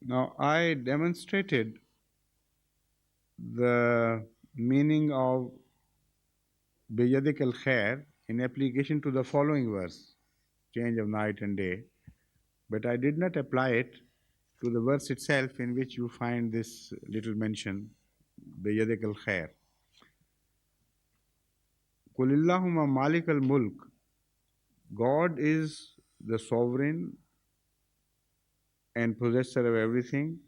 Now, I demonstrated the meaning of Biyadik al Khair in application to the following verse, change of night and day, but I did not apply it to the verse itself in which you find this little mention, Biyadik al Khair. Kulillahumma Malik al Mulk. God is the sovereign and possessor of everything.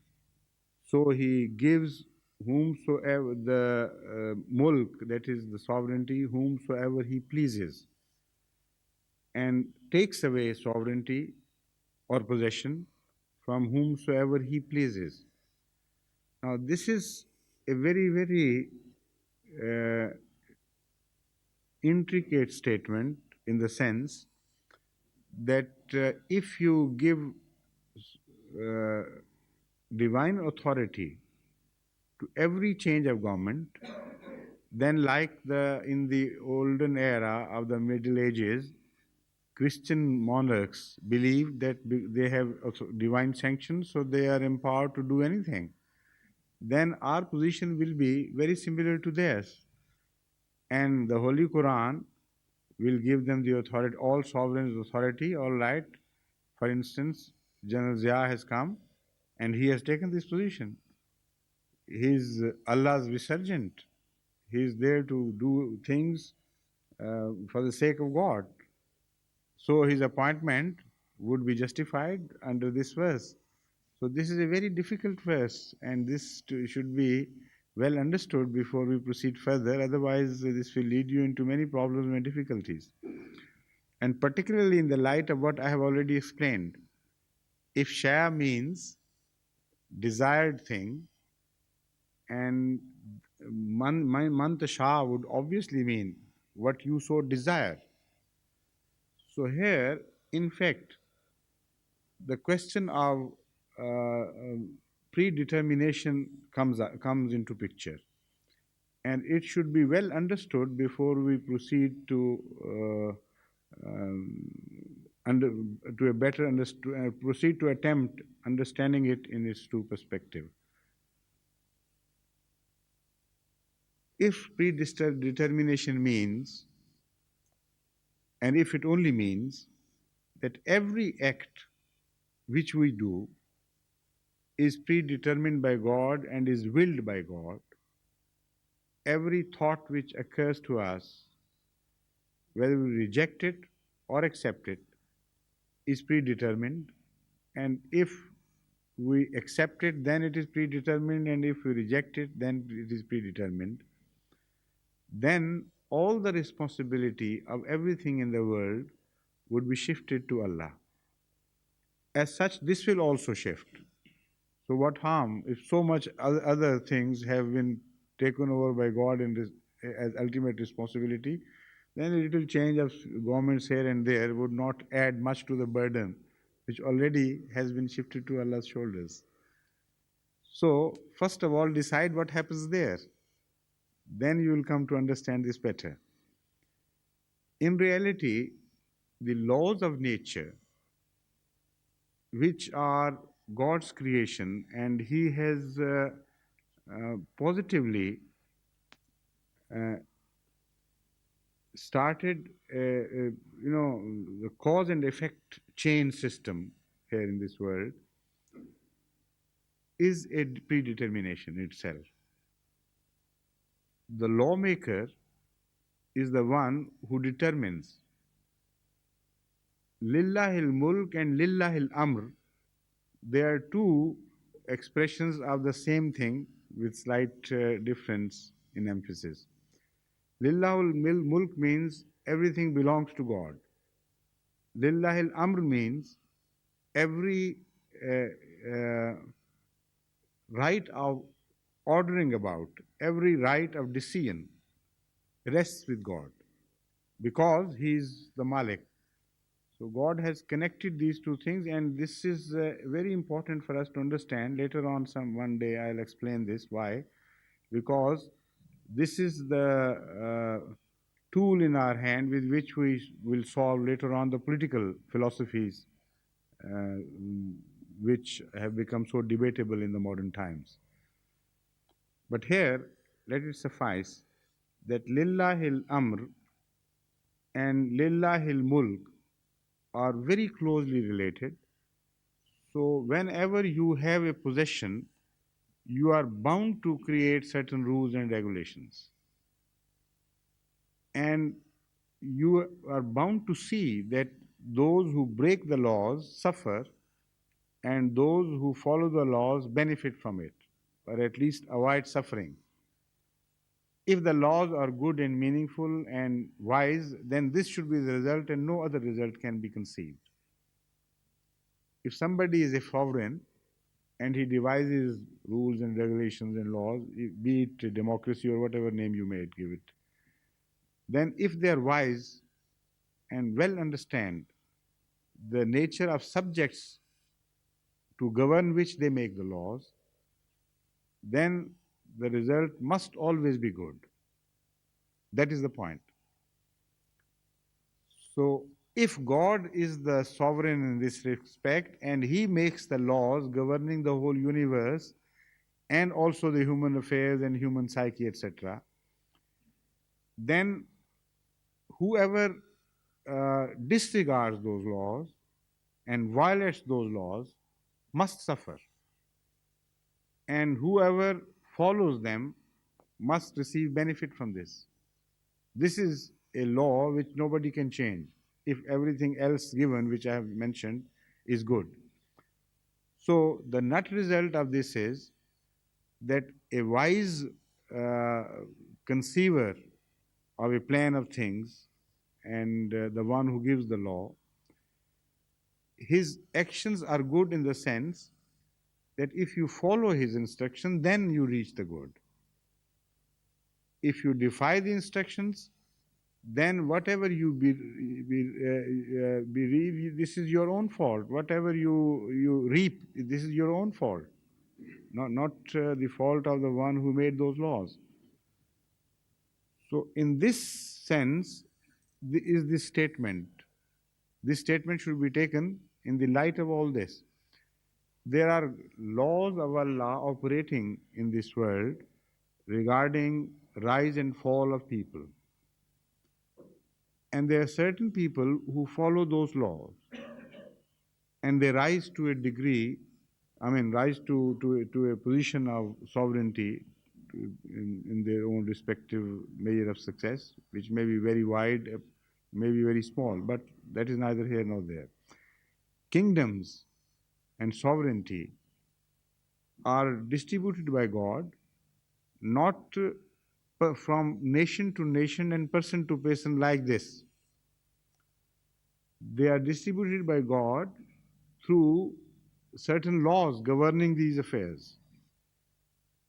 So he gives whomsoever the mulk, that is the sovereignty, whomsoever he pleases, and takes away sovereignty or possession from whomsoever he pleases. Now, this is a very, very uh, intricate statement in the sense that if you give uh, divine authority to every change of government, then like in the olden era of the Middle Ages, Christian monarchs believed that they have divine sanction, so they are empowered to do anything. Then our position will be very similar to theirs. And the Holy Quran will give them the authority, all sovereigns authority, all right. For instance, General Zia has come and he has taken this position. He is Allah's vicegerent. He is there to do things for the sake of God. So his appointment would be justified under this verse. So this is a very difficult verse, and this should be well understood before we proceed further. Otherwise, this will lead you into many problems and difficulties. And particularly in the light of what I have already explained, if Shaya means desired thing, and Mantasha would obviously mean what you so desire. So here, in fact, the question of predetermination comes into picture, and it should be well understood before we proceed to under to a better proceed to attempt understanding it in its true perspective. If predetermination means, and if it only means, that every act which we do is predetermined by God and is willed by God, every thought which occurs to us, whether we reject it or accept it, is predetermined. And if we accept it, then it is predetermined, and if we reject it, then it is predetermined. Then all the responsibility of everything in the world would be shifted to Allah. As such, this will also shift. So, what harm if so much other things have been taken over by God and as ultimate responsibility? Then a little change of governments here and there would not add much to the burden, which already has been shifted to Allah's shoulders. So, first of all, decide what happens there. Then you will come to understand this better. In reality, the laws of nature, which are God's creation, and He has positively uh, started, the cause and effect chain system here in this world is a predetermination itself. The lawmaker is the one who determines. Lillahil mulk and lillahil amr, they are two expressions of the same thing with slight difference in emphasis. Lillahul mulk means everything belongs to God. Lillahil amr means every right of ordering about, every right of decision rests with God because He is the Malik. So God has connected these two things, and this is very important for us to understand. Later on, one day I'll explain this. Why? Because this is the tool in our hand with which we will solve later on the political philosophies which have become so debatable in the modern times. But here, let it suffice that Lillahil Amr and Lillahil Mulk are very closely related. So, whenever you have a possession, you are bound to create certain rules and regulations. And you are bound to see that those who break the laws suffer and those who follow the laws benefit from it, or at least avoid suffering. If the laws are good and meaningful and wise, then this should be the result and no other result can be conceived. If somebody is a sovereign and he devises rules and regulations and laws, be it democracy or whatever name you may give it, then if they are wise and well understand the nature of subjects to govern which they make the laws, then the result must always be good. That is the point. So, if God is the sovereign in this respect and He makes the laws governing the whole universe and also the human affairs and human psyche, etc., then whoever disregards those laws and violates those laws must suffer. And whoever follows them must receive benefit from this. This is a law which nobody can change if everything else given, which I have mentioned, is good. So the net result of this is that a wise uh, conceiver of a plan of things and the one who gives the law, his actions are good in the sense that if you follow his instruction, then you reach the good. If you defy the instructions, then whatever you believe, this is your own fault. Whatever you reap, this is your own fault, not the fault of the one who made those laws. So, in this sense, is this statement. This statement should be taken in the light of all this. There are laws of Allah operating in this world regarding rise and fall of people. And there are certain people who follow those laws and they rise to a degree, rise to a position of sovereignty in their own respective measure of success, which may be very wide, may be very small, but that is neither here nor there. Kingdoms and sovereignty are distributed by God, not from nation to nation and person to person like this. They are distributed by God through certain laws governing these affairs.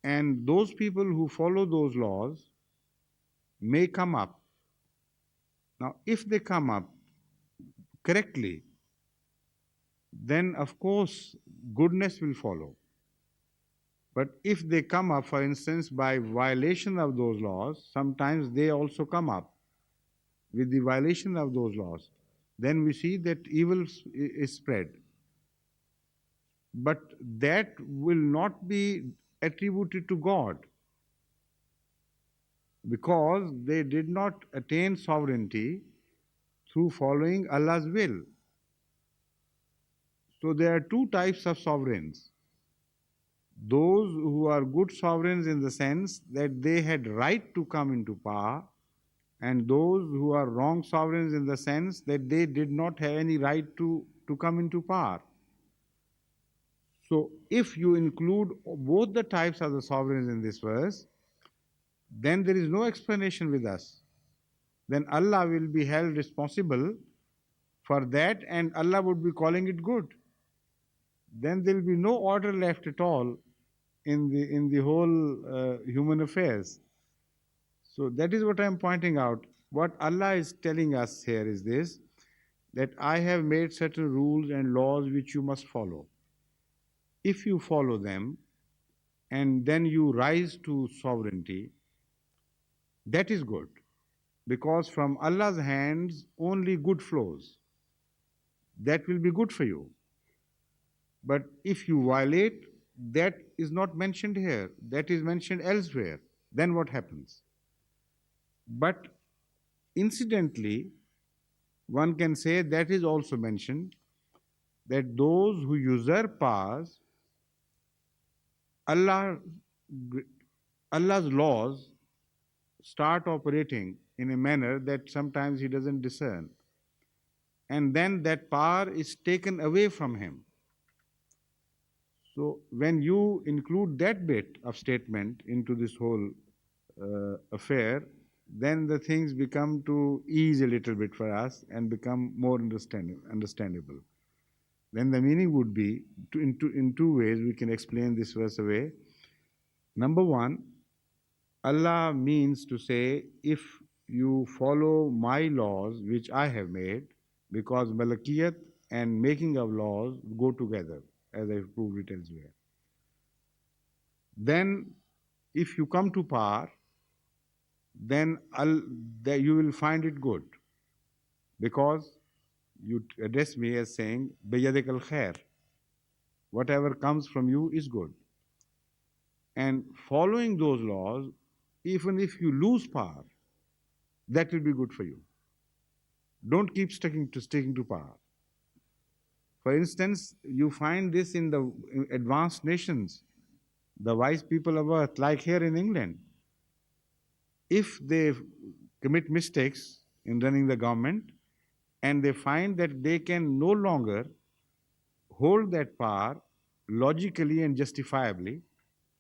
And those people who follow those laws may come up. Now, if they come up correctly, then of course goodness will follow. But if they come up, for instance, by violation of those laws, sometimes they also come up with the violation of those laws. Then we see that evil is spread. But that will not be attributed to God because they did not attain sovereignty through following Allah's will. So there are two types of sovereigns. Those who are good sovereigns in the sense that they had right to come into power, and those who are wrong sovereigns in the sense that they did not have any right to come into power. So if you include both the types of the sovereigns in this verse, then there is no explanation with us. Then Allah will be held responsible for that and Allah would be calling it good. Then there will be no order left at all in the whole human affairs. So that is what I am pointing out. What Allah is telling us here is this, that I have made certain rules and laws which you must follow. If you follow them and then you rise to sovereignty, that is good. Because from Allah's hands only good flows. That will be good for you. But if you violate, that is not mentioned here, that is mentioned elsewhere. Then what happens? But incidentally, one can say that is also mentioned that those who usurp powers, Allah, Allah's laws start operating in a manner that sometimes he doesn't discern. And then that power is taken away from him. So when you include that bit of statement into this whole affair, then the things become to ease a little bit for us and become more understandable. Then the meaning would be, in two ways we can explain this verse away. Number one, Allah means to say, if you follow my laws which I have made, because malakiyat and making of laws go together, as I've proved it elsewhere. Then, if you come to power, then that you will find it good, because you address me as saying, Bayadik al khair, whatever comes from you is good. And following those laws, even if you lose power, that will be good for you. Don't keep sticking to power. For instance, you find this in the advanced nations, the wise people of earth, like here in England. If they commit mistakes in running the government and they find that they can no longer hold that power logically and justifiably,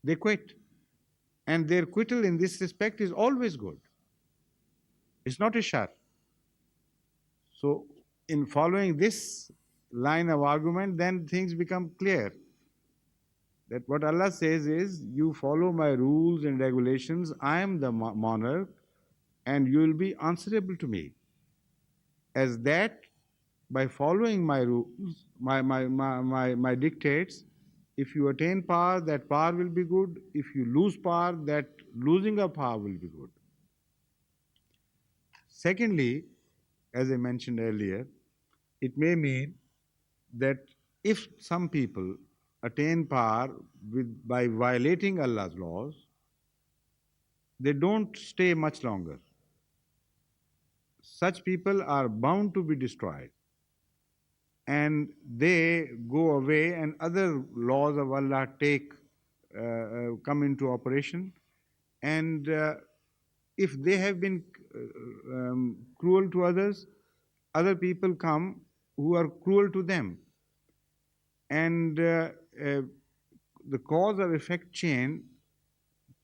they quit. And their quittal in this respect is always good. It's not a shar. So, in following this line of argument, then things become clear. That what Allah says is, you follow my rules and regulations, I am the monarch, and you will be answerable to me. As that, by following my rules, my dictates, if you attain power, that power will be good. If you lose power, that losing of power will be good. Secondly, as I mentioned earlier, it may mean that if some people attain power by violating Allah's laws, they don't stay much longer. Such people are bound to be destroyed. And they go away, and other laws of Allah come into operation. And if they have been cruel to others, other people come who are cruel to them. And the cause of effect chain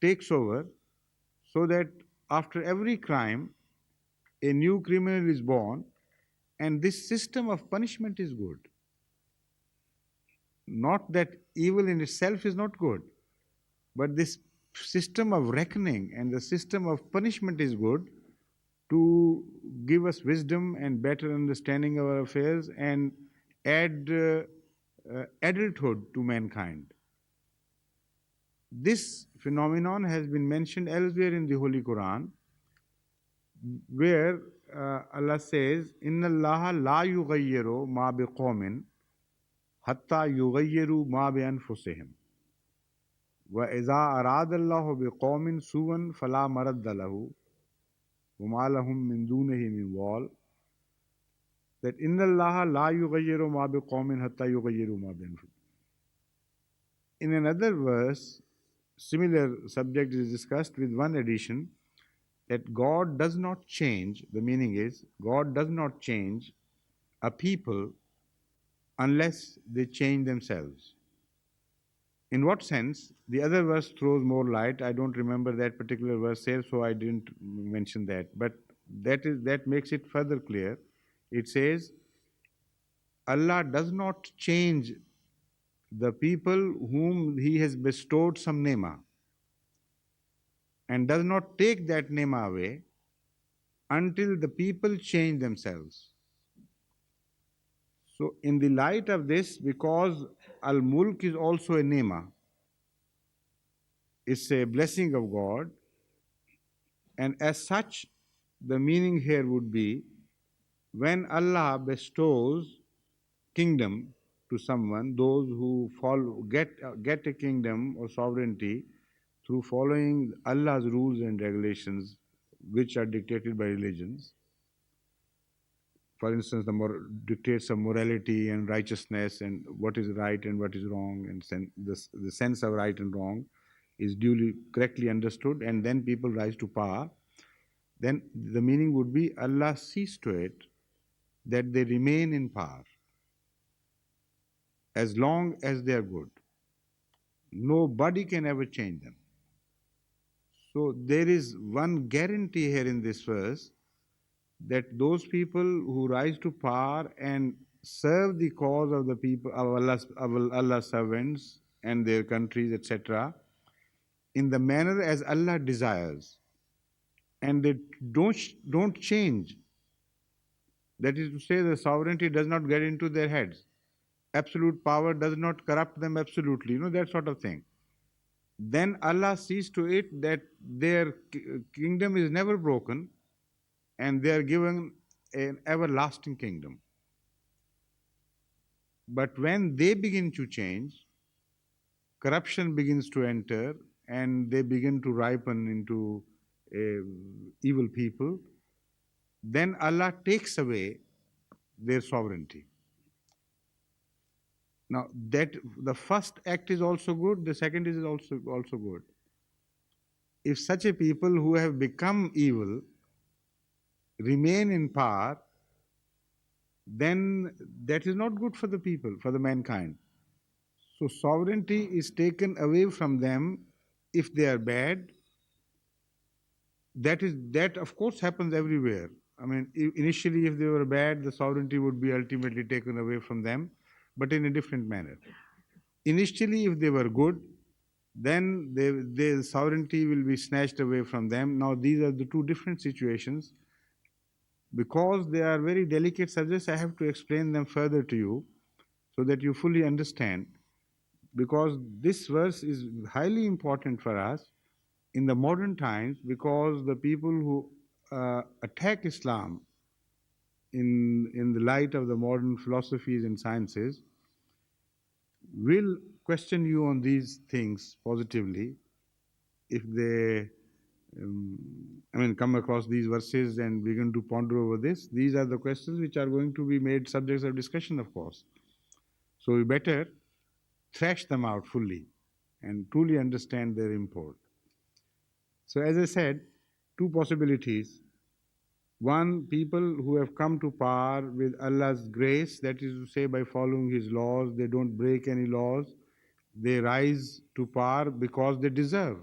takes over, so that after every crime, a new criminal is born, and this system of punishment is good. Not that evil in itself is not good, but this system of reckoning and the system of punishment is good to give us wisdom and better understanding of our affairs and add adulthood to mankind. This phenomenon has been mentioned elsewhere in the Holy Quran, where Allah says, "Inna Allah la yughayyiru ma biqawmin hatta yughayyiru ma bi anfusihim. Wa iza arada Allah biqawmin suwan fala maradda lahu wa ma lahum min dunihi min wal." That inna Allah la yughayyiru ma biqawmin hatta yughayyiru ma bi anfusihim. In another verse, similar subject is discussed with one addition, that God does not change, the meaning is, God does not change a people unless they change themselves. In what sense? The other verse throws more light. I don't remember that particular verse here, so I didn't mention that. But that makes it further clear. It says, Allah does not change the people whom He has bestowed some nema, and does not take that nema away until the people change themselves. So, in the light of this, because Al Mulk is also a nema, it's a blessing of God, and as such, the meaning here would be, when Allah bestows kingdom to someone, those who get a kingdom or sovereignty through following Allah's rules and regulations, which are dictated by religions. For instance, dictates of morality and righteousness and what is right and what is wrong, and the sense of right and wrong is duly correctly understood, and then people rise to power. Then the meaning would be Allah sees to it that they remain in power as long as they are good. Nobody can ever change them. So there is one guarantee here in this verse that those people who rise to power and serve the cause of the people of Allah's servants and their countries, etc., in the manner as Allah desires, and they don't change. That is to say, the sovereignty does not get into their heads. Absolute power does not corrupt them absolutely, that sort of thing. Then Allah sees to it that their kingdom is never broken and they are given an everlasting kingdom. But when they begin to change, corruption begins to enter and they begin to ripen into evil people, then Allah takes away their sovereignty. Now, that the first act is also good, the second is also good. If such a people who have become evil remain in power, then that is not good for the people, for the mankind. So sovereignty is taken away from them if they are bad. That of course happens everywhere. I mean, initially if they were bad, the sovereignty would be ultimately taken away from them, but in a different manner. Initially, if they were good, then their sovereignty will be snatched away from them. Now, these are the two different situations. Because they are very delicate subjects, I have to explain them further to you so that you fully understand. Because this verse is highly important for us in the modern times, because the people who attack Islam in the light of the modern philosophies and sciences will question you on these things positively if they come across these verses and begin to ponder over this. These are the questions which are going to be made subjects of discussion, of course. So we better thrash them out fully and truly understand their import. So as I said, two possibilities. One, people who have come to power with Allah's grace, that is to say by following His laws, they don't break any laws, they rise to power because they deserve.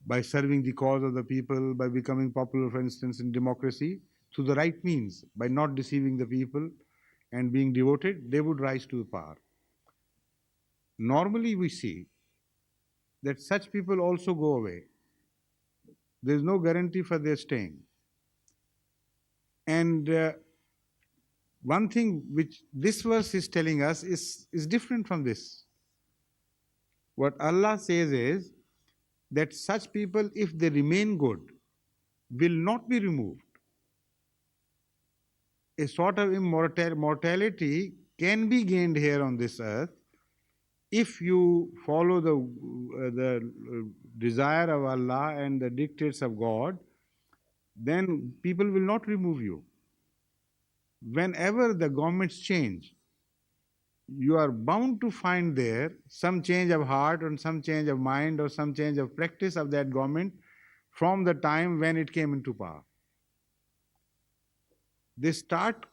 By serving the cause of the people, by becoming popular, for instance, in democracy, through the right means, by not deceiving the people and being devoted, they would rise to the power. Normally we see that such people also go away. There is no guarantee for their staying. And one thing which this verse is telling us is different from this. What Allah says is that such people, if they remain good, will not be removed. A sort of immortality can be gained here on this earth if you follow the desire of Allah and the dictates of God. Then people will not remove you. Whenever the governments change, you are bound to find there some change of heart or some change of mind or some change of practice of that government from the time when it came into power. They start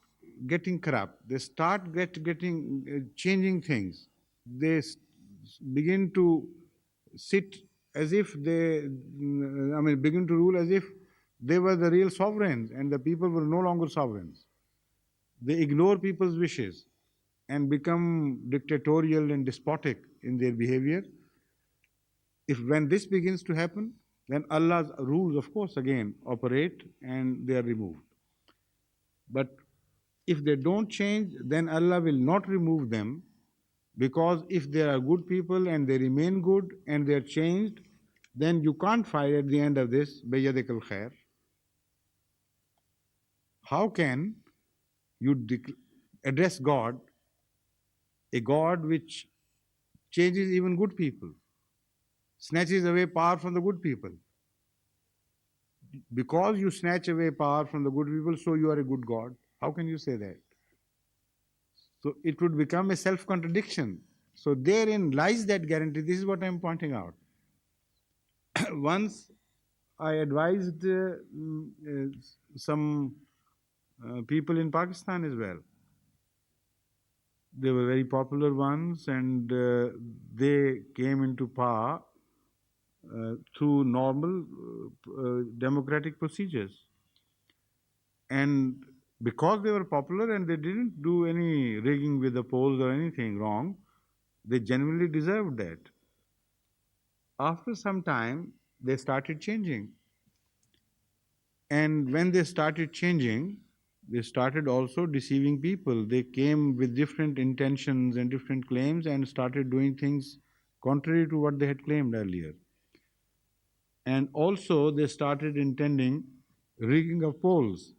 getting corrupt. They start getting changing things. They begin to sit as if begin to rule as if they were the real sovereigns and the people were no longer sovereigns. They ignore people's wishes and become dictatorial and despotic in their behavior. When this begins to happen, then Allah's rules, of course, again operate and they are removed. But if they don't change, then Allah will not remove them, because if they are good people and they remain good and they are changed, then you can't find at the end of this, بَيَدِكَ الْخَيْرِ. How can you address God a God which changes even good people, snatches away power from the good people. Because you snatch away power from the good people, so you are a good God. How can you say that? So it would become a self contradiction. So therein lies that guarantee. This is what I'm pointing out. Once I advised some people in Pakistan as well. They were very popular ones, and they came into power through normal democratic procedures. And because they were popular and they didn't do any rigging with the polls or anything wrong, they genuinely deserved that. After some time, they started changing. And when they started changing, they started also deceiving people. They came with different intentions and different claims and started doing things contrary to what they had claimed earlier. And also, they started intending rigging of polls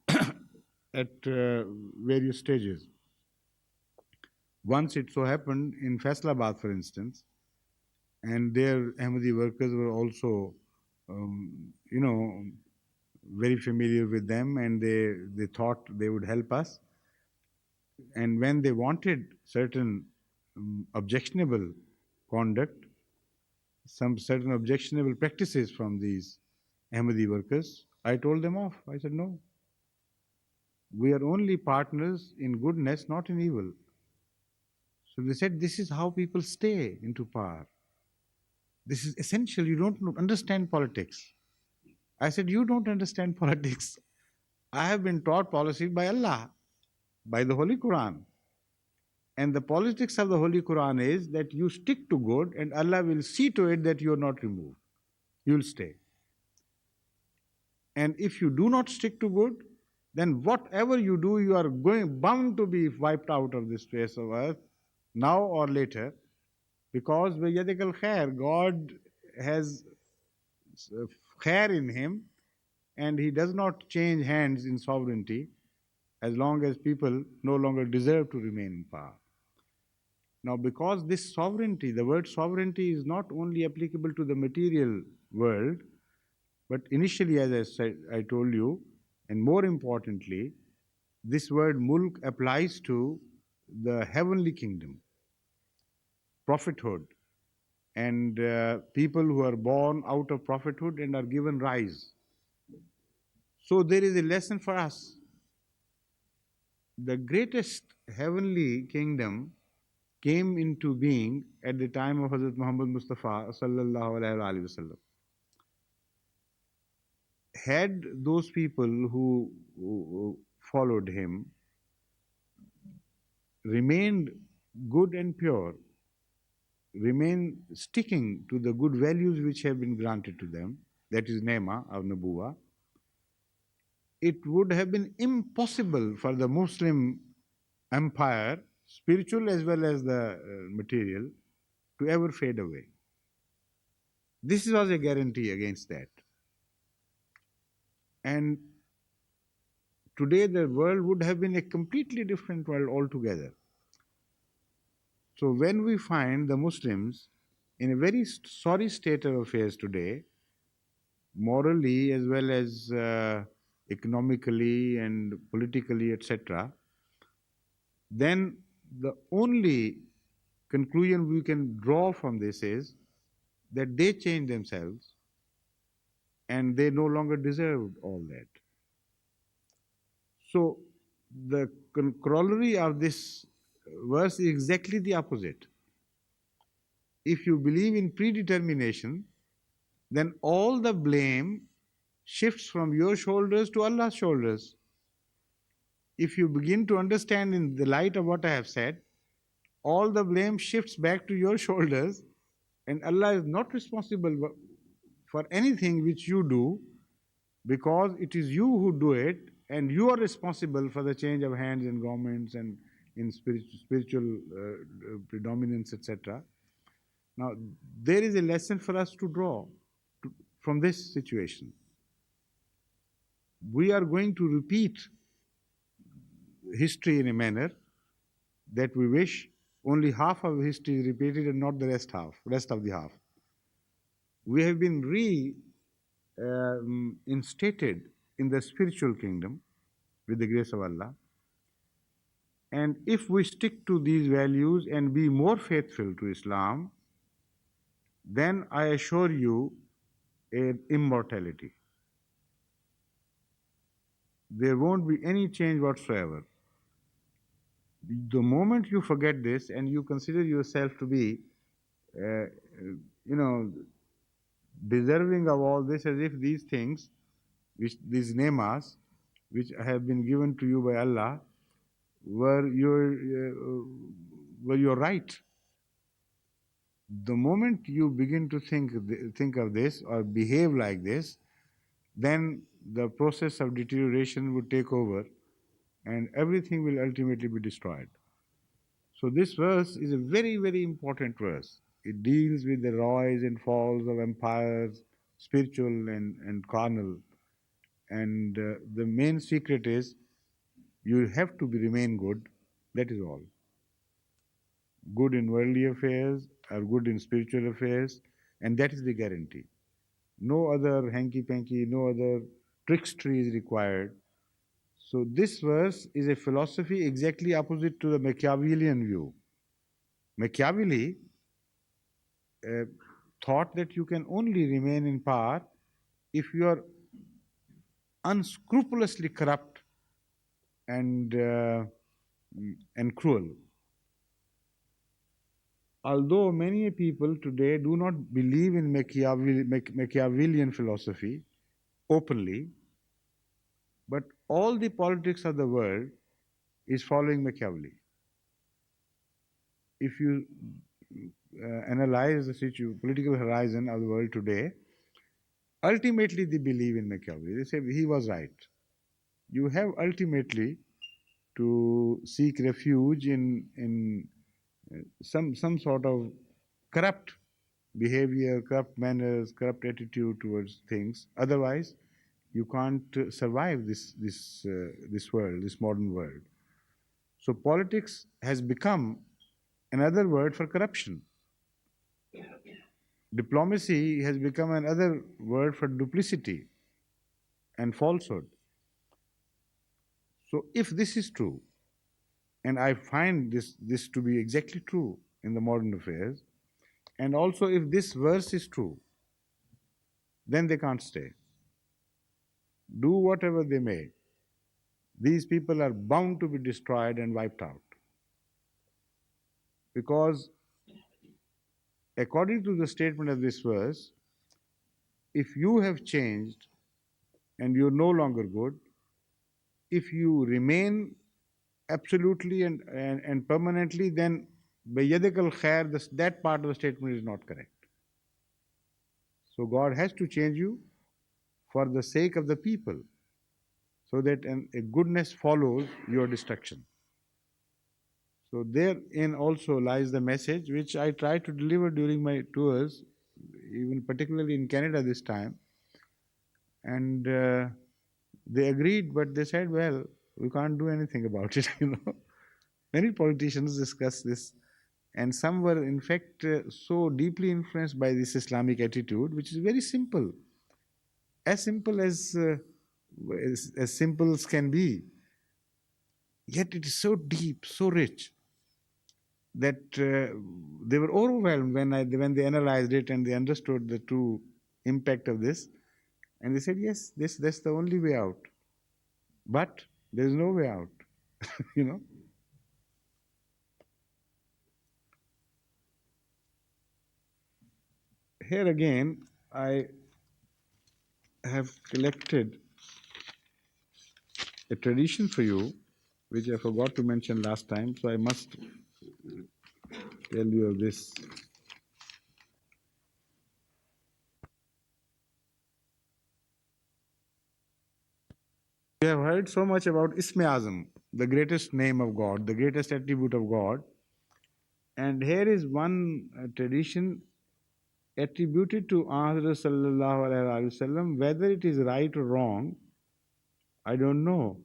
at various stages. Once it so happened in Faisalabad, for instance, and their Ahmadi workers were also, you know, very familiar with them, and they thought they would help us. And when they wanted certain objectionable conduct, some certain objectionable practices from these Ahmadi workers, I told them off. I said, no, we are only partners in goodness, not in evil. So they said, this is how people stay into power. This is essential. You don't understand politics. I said, you don't understand politics. I have been taught policy by Allah, by the Holy Quran. And the politics of the Holy Quran is that you stick to good and Allah will see to it that you are not removed. You will stay. And if you do not stick to good, then whatever you do, you are bound to be wiped out of this face of earth, now or later, because Vayadikal Khair, God has khair in him, and he does not change hands in sovereignty as long as people no longer deserve to remain in power. Now, because this sovereignty, the word sovereignty is not only applicable to the material world, but initially, as I said, I told you, and more importantly, this word mulk applies to the heavenly kingdom, prophethood, and people who are born out of prophethood and are given rise. So there is a lesson for us. The greatest heavenly kingdom came into being at the time of Hazrat Muhammad Mustafa sallallahu alaihi wasallam. Had those people who followed him remained good and pure, remain sticking to the good values which have been granted to them, that is Nema of Nabuwa, it would have been impossible for the Muslim empire, spiritual as well as the material, to ever fade away. This was a guarantee against that. And today the world would have been a completely different world altogether. So when we find the Muslims in a very sorry state of affairs today, morally as well as economically and politically, etc., then the only conclusion we can draw from this is that they changed themselves and they no longer deserved all that. So the corollary of this verse is exactly the opposite. If you believe in predetermination, then all the blame shifts from your shoulders to Allah's shoulders. If you begin to understand in the light of what I have said, all the blame shifts back to your shoulders, and Allah is not responsible for anything which you do, because it is you who do it, and you are responsible for the change of hands in governments and in spiritual predominance, etc. Now, there is a lesson for us to draw from this situation. We are going to repeat history in a manner that we wish only half of history is repeated and not the rest of the half. We have been instated in the spiritual kingdom with the grace of Allah. And if we stick to these values and be more faithful to Islam, then I assure you immortality. There won't be any change whatsoever. The moment you forget this and you consider yourself to be, uh, you know, deserving of all this, as if these things, these nemas, which have been given to you by Allah, were your right. The moment you begin to think of this or behave like this, then the process of deterioration would take over, and everything will ultimately be destroyed. So this verse is a very, very important verse. It deals with the rise and falls of empires, spiritual and carnal. And the main secret is you have to remain good. That is all. Good in worldly affairs or good in spiritual affairs, and that is the guarantee. No other hanky panky, no other trickstery is required. So this verse is a philosophy exactly opposite to the Machiavellian view. Machiavelli uh, thought that you can only remain in power if you are unscrupulously corrupt and cruel. Although many people today do not believe in Machiavellian philosophy openly, but all the politics of the world is following Machiavelli. If you analyze the political horizon of the world today, ultimately they believe in Machiavelli. They say he was right. You have ultimately to seek refuge in some sort of corrupt behavior, corrupt manners, corrupt attitude towards things. Otherwise, you can't survive this world, this modern world. So politics has become another word for corruption. Diplomacy has become another word for duplicity and falsehood. So if this is true, and I find this to be exactly true in the modern affairs, and also if this verse is true, then they can't stay. Do whatever they may. These people are bound to be destroyed and wiped out. Because according to the statement of this verse, if you have changed and you're no longer good, if you remain absolutely and permanently, then بَيَدِكَ الْخَيْرِ, that part of the statement is not correct. So God has to change you for the sake of the people, so that a goodness follows your destruction. So therein also lies the message which I try to deliver during my tours, even particularly in Canada this time. And they agreed, but they said, well, we can't do anything about it, you know. Many politicians discuss this, and some were, in fact, so deeply influenced by this Islamic attitude, which is very simple, as simple as simple as can be. Yet it is so deep, so rich, that they were overwhelmed when they analyzed it and they understood the true impact of this, and they said, yes, that's the only way out. But there is no way out, you know. Here again, I have collected a tradition for you, which I forgot to mention last time, so I must tell you of this. We have heard so much about Isme Azam, the greatest name of God, the greatest attribute of God. And here is one tradition attributed to Ahmad sallallahu alaihi wasallam. Whether it is right or wrong, I don't know.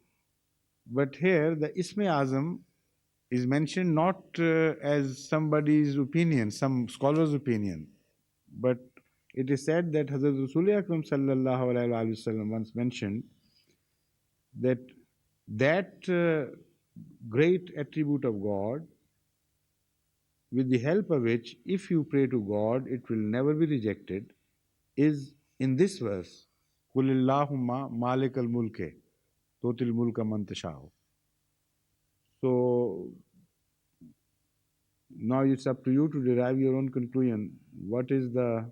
But here, the Isme Azam is mentioned not as somebody's opinion, some scholar's opinion, but it is said that Hazrat Rasul Akram sallallahu alaihi wasallam once mentioned that great attribute of God, with the help of which, if you pray to God, it will never be rejected, is in this verse, Kulillahumma Malik al Mulke, Totil Mulka Mantashao. So now it's up to you to derive your own conclusion. What is the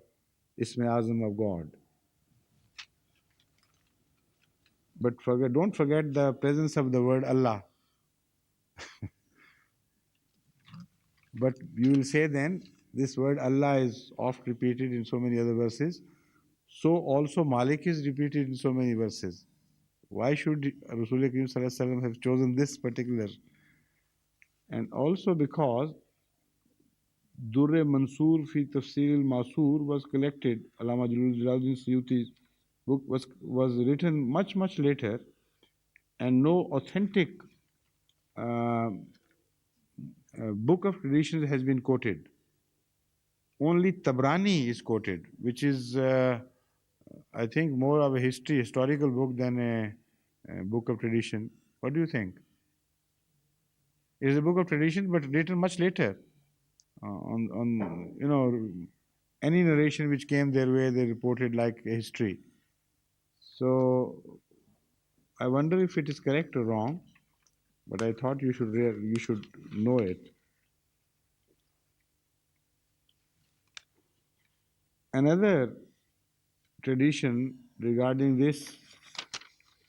Isme Azam of God? But don't forget the presence of the word Allah. But you will say then, this word Allah is oft repeated in so many other verses. So also Malik is repeated in so many verses. Why should Rasulullah have chosen this particular? And also because Durre Mansoor fi Tafsir al-Masur was collected, Allama Jalaluddin Suyuti's book was written much later, and no authentic uh, book of traditions has been quoted. Only Tabrani is quoted, which is, I think, more of a historical book than a book of tradition. What do you think? It is a book of tradition, but written much later. On any narration which came their way, they reported like a history. So I wonder if it is correct or wrong, but I thought you should know it. Another tradition regarding this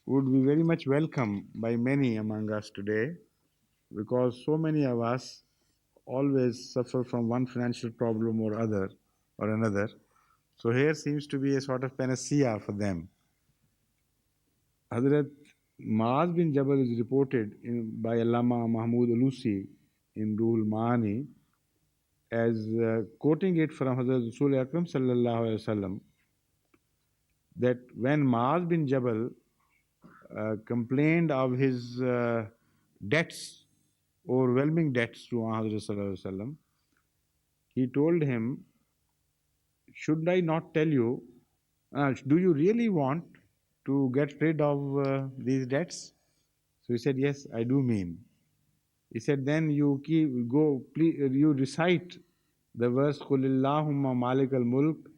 would be very much welcome by many among us today, because so many of us always suffer from one financial problem or another. So here seems to be a sort of panacea for them. Hazrat Maaz bin Jabal is reported by Allama Mahmud Alusi in Ruhul Maani as quoting it from Hazrat Rasul Akram sallallahu alaihi wasallam, that when Maaz bin Jabal complained of his debts, overwhelming debts to Hazrat sallallahu alaihi wasallam, he told him, should I not tell you, do you really want to get rid of these debts? So he said, yes, I do mean. He said, then you recite the verse, Qulillahumma Malik al Mulk,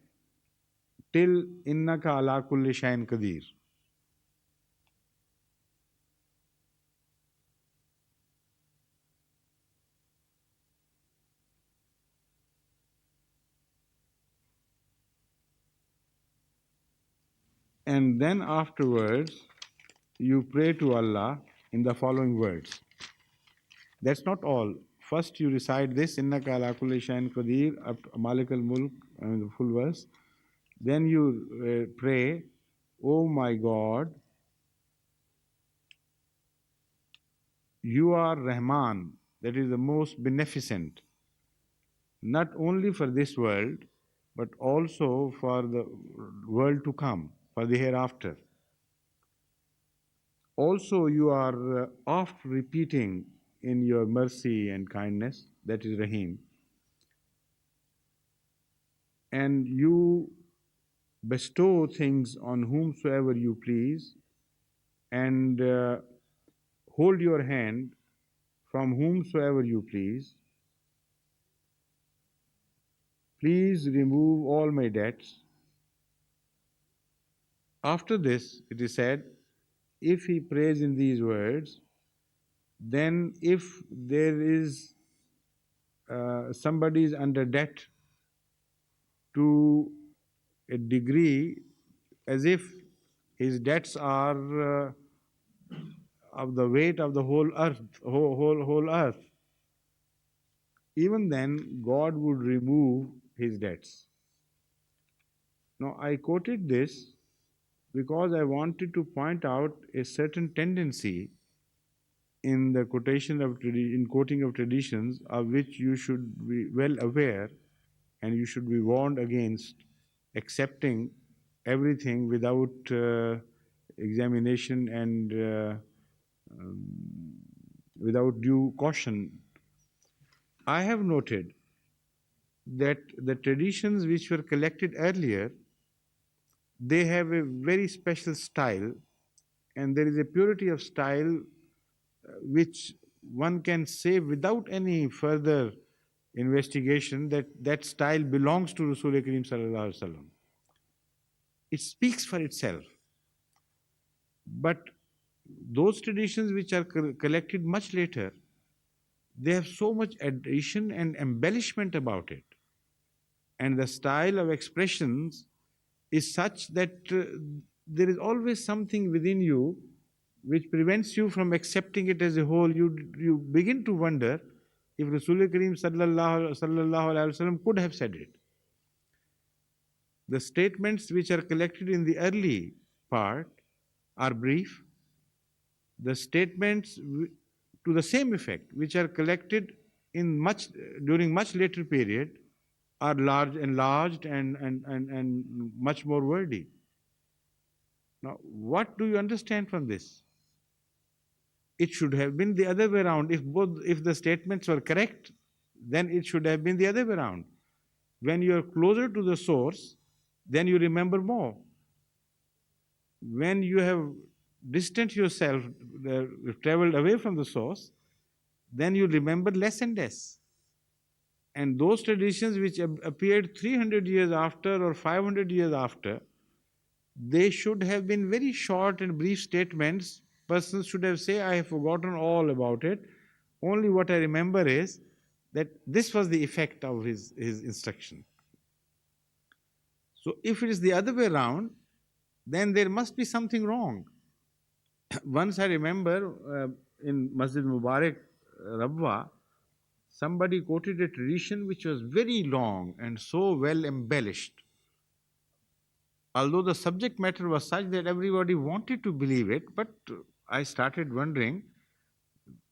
till innaka ala kulli shayin qadir. And then afterwards, you pray to Allah in the following words. That's not all. First, you recite this, Innaka ala kulli shayin qadir, up to Malik al Mulk, the full verse. Then you pray, oh my God, you are Rahman, that is the most beneficent, not only for this world, but also for the world to come, for the hereafter. Also, you are oft repeating in your mercy and kindness, that is Rahim, and you bestow things on whomsoever you please, and hold your hand from whomsoever you please. Please remove all my debts. After this, it is said, if he prays in these words, then if there is somebody is under debt to a degree as if his debts are of the weight of the whole earth, whole earth, even then God would remove his debts. Now I quoted this because I wanted to point out a certain tendency in the quoting of traditions, of which you should be well aware, and you should be warned against accepting everything without examination and um, without due caution I have noted that the traditions which were collected earlier, they have a very special style, and there is a purity of style which one can say without any further investigation that that style belongs to Rasul Kareem Sallallahu Alaihi Wasallam. It speaks for itself. But those traditions which are collected much later, they have so much addition and embellishment about it. And the style of expressions is such that there is always something within you which prevents you from accepting it as a whole. You begin to wonder if Rasul Kareem sallallahu alaihi wasallam could have said it. The statements which are collected in the early part are brief. The statements to the same effect, which are collected in much during much later period, are large, enlarged, and much more wordy. Now, what do you understand from this? It should have been the other way around. If the statements were correct, then it should have been the other way around. When you are closer to the source, then you remember more. When you have distanced yourself, traveled away from the source, then you remember less and less. And those traditions which appeared 300 years after or 500 years after, they should have been very short and brief statements. Persons should have said, I have forgotten all about it. Only what I remember is that this was the effect of his instruction. So if it is the other way around, then there must be something wrong. Once I remember in Masjid Mubarak, Rabwa, somebody quoted a tradition which was very long and so well embellished. Although the subject matter was such that everybody wanted to believe it, but I started wondering,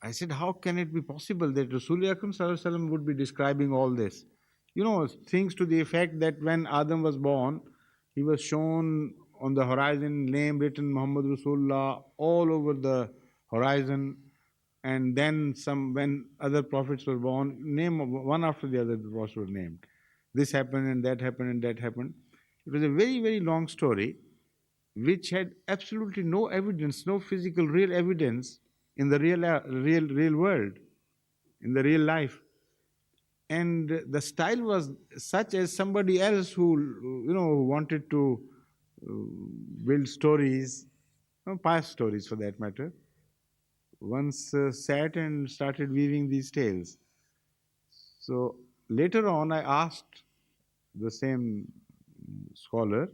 I said, how can it be possible that Rasul Akram Sallallahu Alaihi Wasallam would be describing all this? You know, things to the effect that when Adam was born, he was shown on the horizon, name written Muhammad Rasulullah all over the horizon, and then when other prophets were born, name one after the other, the prophets were named. This happened and that happened and that happened. It was a very, very long story which had absolutely no evidence, no physical, real evidence in the real world, in the real life. And the style was such as somebody else who, who wanted to build stories, past stories for that matter, once sat and started weaving these tales. So later on, I asked the same scholar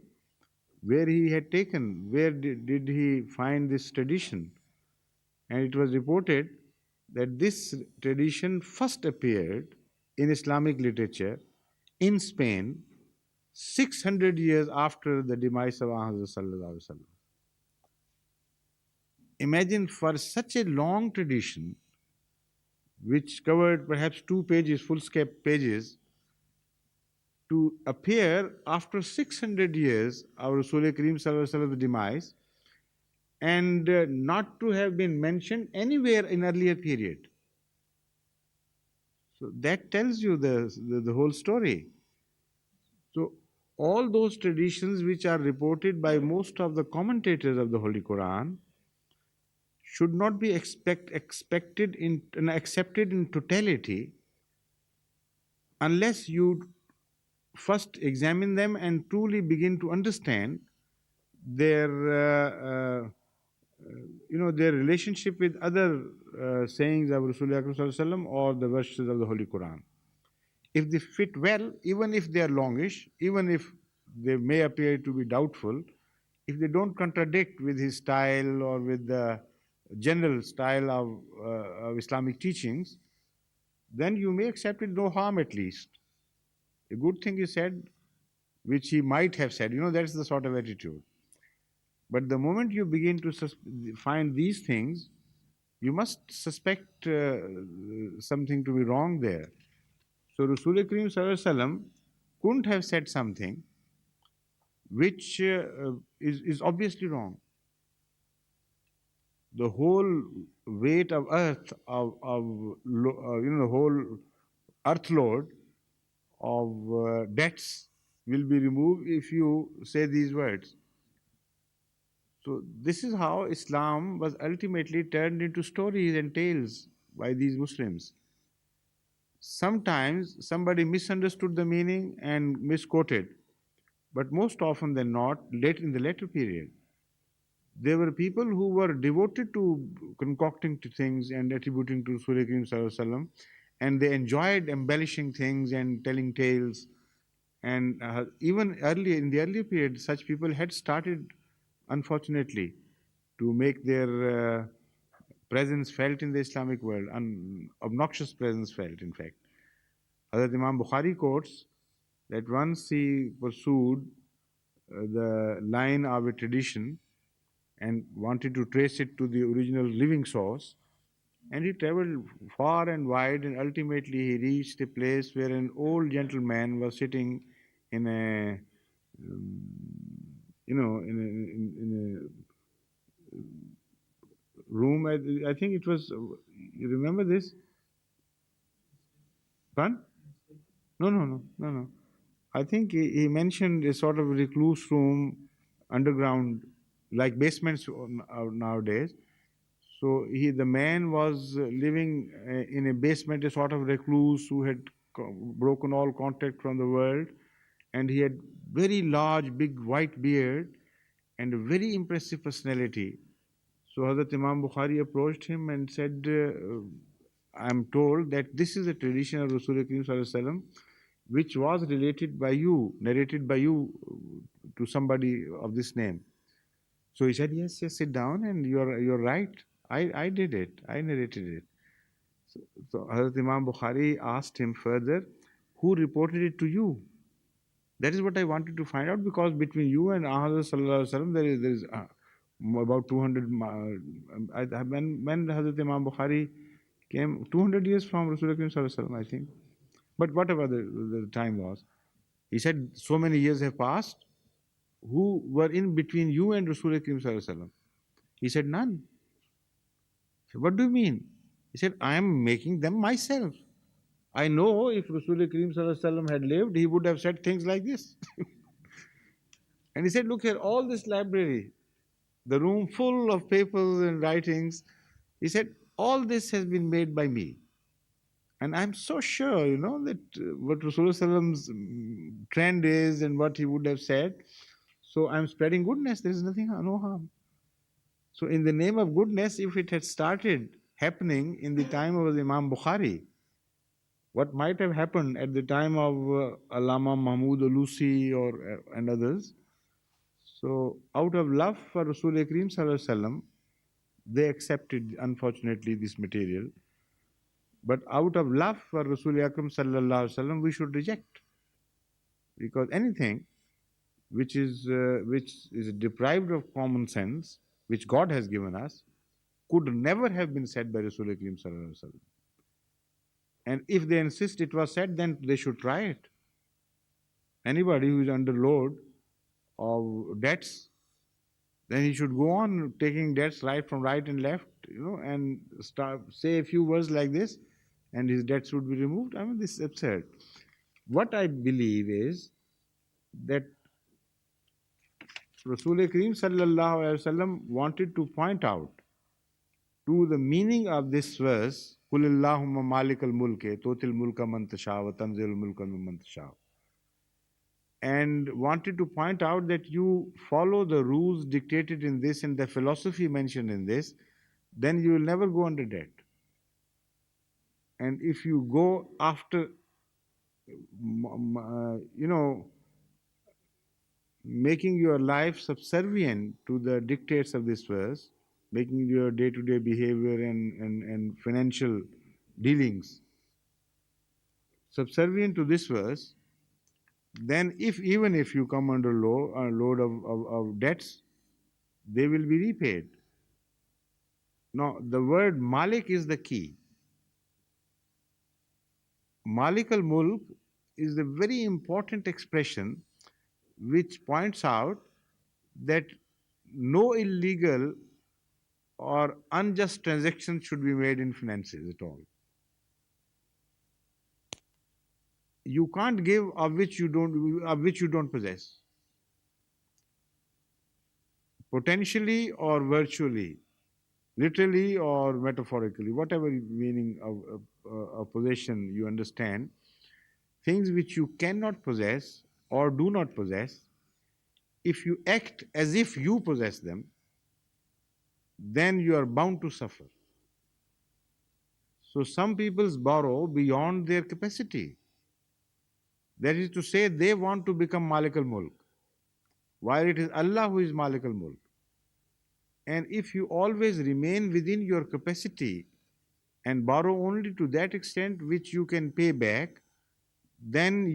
where he had taken, where did he find this tradition? And it was reported that this tradition first appeared in Islamic literature in Spain 600 years after the demise of Ahmad Sallallahu Alaihi Wasallam. Imagine for such a long tradition, which covered perhaps 2 pages, full-scale pages, to appear after 600 years of Rasul Kareem Sallallahu Alaihi Wasallam's demise, and not to have been mentioned anywhere in earlier period. So that tells you the whole story. So all those traditions which are reported by most of the commentators of the Holy Quran should not be accepted in totality unless you first examine them and truly begin to understand their their relationship with other sayings of Rasulullah or the verses of the Holy Quran. If they fit well, even if they are longish, even if they may appear to be doubtful, if they don't contradict with his style or with the general style of Islamic teachings, then you may accept it, no harm at least. A good thing is said, which he might have said. That's the sort of attitude. But the moment you begin to find these things, you must suspect something to be wrong there. So Rasul Kareem Sallallahu Alaihi Wasallam couldn't have said something which is obviously wrong. The whole weight of earth, the whole earthload of debts will be removed if you say these words. So, this is how Islam was ultimately turned into stories and tales by these Muslims. Sometimes somebody misunderstood the meaning and misquoted, but most often than not, late in the later period, there were people who were devoted to concocting to things and attributing to Surah Kareem Sallallahu Alaihi Wasallam, and they enjoyed embellishing things and telling tales. And even earlier, in the earlier period, such people had started, unfortunately, to make their presence felt in the Islamic world, obnoxious presence felt, in fact. Hazrat Imam Bukhari quotes that once he pursued the line of a tradition and wanted to trace it to the original living source, and he traveled far and wide, and ultimately he reached a place where an old gentleman was sitting in a, um, in a room. I think it was. You remember this? Pardon? No, no, no, no, no. I think he mentioned a sort of recluse room underground, like basements nowadays. So the man was living in a basement, a sort of recluse who had broken all contact from the world, and he had very large, big white beard and a very impressive personality. So Hazrat Imam Bukhari approached him and said, I am told that this is a tradition of Rasulullah Kareem Sallallahu Alaihi Wasallam, which was related by you, narrated by you to somebody of this name. So he said, yes, yes, sit down, and you're right. I did it. I narrated it. So Hazrat Imam Bukhari asked him further, who reported it to you? That is what I wanted to find out, because between you and Ahmad Sallallahu Alaihi Wasallam there is about 200. When Hazrat Imam Bukhari came 200 years from Rasulullah Sallallahu Alaihi Wasallam, I think. But whatever the time was, he said, so many years have passed. Who were in between you and Rasulullah Sallallahu Alaihi Wasallam? He said, none. I said, what do you mean? He said, I am making them myself. I know if Rasulullah Sallallahu Alaihi Wasallam had lived, he would have said things like this. And he said, look here, all this library, the room full of papers and writings, he said, all this has been made by me. And I'm so sure, that what Rasulullah's trend is and what he would have said. So I'm spreading goodness. There is nothing, no harm. So in the name of goodness, if it had started happening in the time of Imam Bukhari, what might have happened at the time of Allama Mahmud Alusi and others. So out of love for Rasulullah Kareem Sallallahu Alaihi Wasallam, they accepted, unfortunately, this material. But out of love for Rasulullah Akram Sallallahu Alaihi Wasallam, we should reject. Because anything which is deprived of common sense, which God has given us, could never have been said by Rasulullah Kareem Sallallahu Alaihi Wasallam. And if they insist it was said, then they should try it. Anybody who is under load of debts, then he should go on taking debts right and left, and say a few words like this, and his debts would be removed. I mean, this is absurd. What I believe is that Rasulullah Kareem Sallallahu Alaihi Wasallam wanted to point out to the meaning of this verse, قُلِ اللَّهُمَّ مَالِكَ الْمُلْكِ تُؤْتِي الْمُلْكَ مَنْ تَشَاءُ وَتَنزِعُ الْمُلْكَ مِمَّنْ تَشَاءُ, and wanted to point out that you follow the rules dictated in this and the philosophy mentioned in this, then you will never go under debt. And if you go after, making your life subservient to the dictates of this verse, making your day-to-day behavior and financial dealings subservient to this verse, then even if you come under a load of debts, they will be repaid. Now, the word Malik is the key. Malik al-Mulk is a very important expression which points out that no illegal or unjust transactions should be made in finances at all. you can't give of which you don't possess, potentially or virtually, literally or metaphorically, whatever meaning of possession you understand. Things which you cannot possess or do not possess, if you act as if you possess them, then you are bound to suffer. So some people borrow beyond their capacity. That is to say, they want to become Malik al Mulk, while it is Allah who is Malik al Mulk. And if you always remain within your capacity and borrow only to that extent which you can pay back, then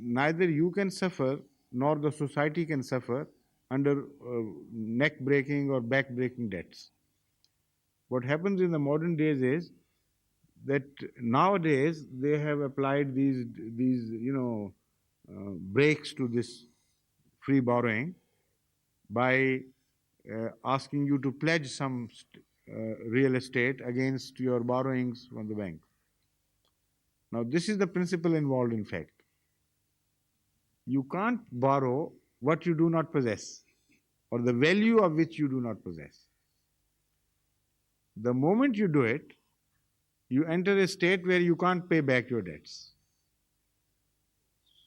neither you can suffer nor the society can suffer under neck breaking or back breaking debts. What happens in the modern days is that nowadays they have applied these breaks to this free borrowing by asking you to pledge some real estate against your borrowings from the bank. Now, this is the principle involved, in fact. You can't borrow what you do not possess or the value of which you do not possess. The moment you do it, you enter a state where you can't pay back your debts.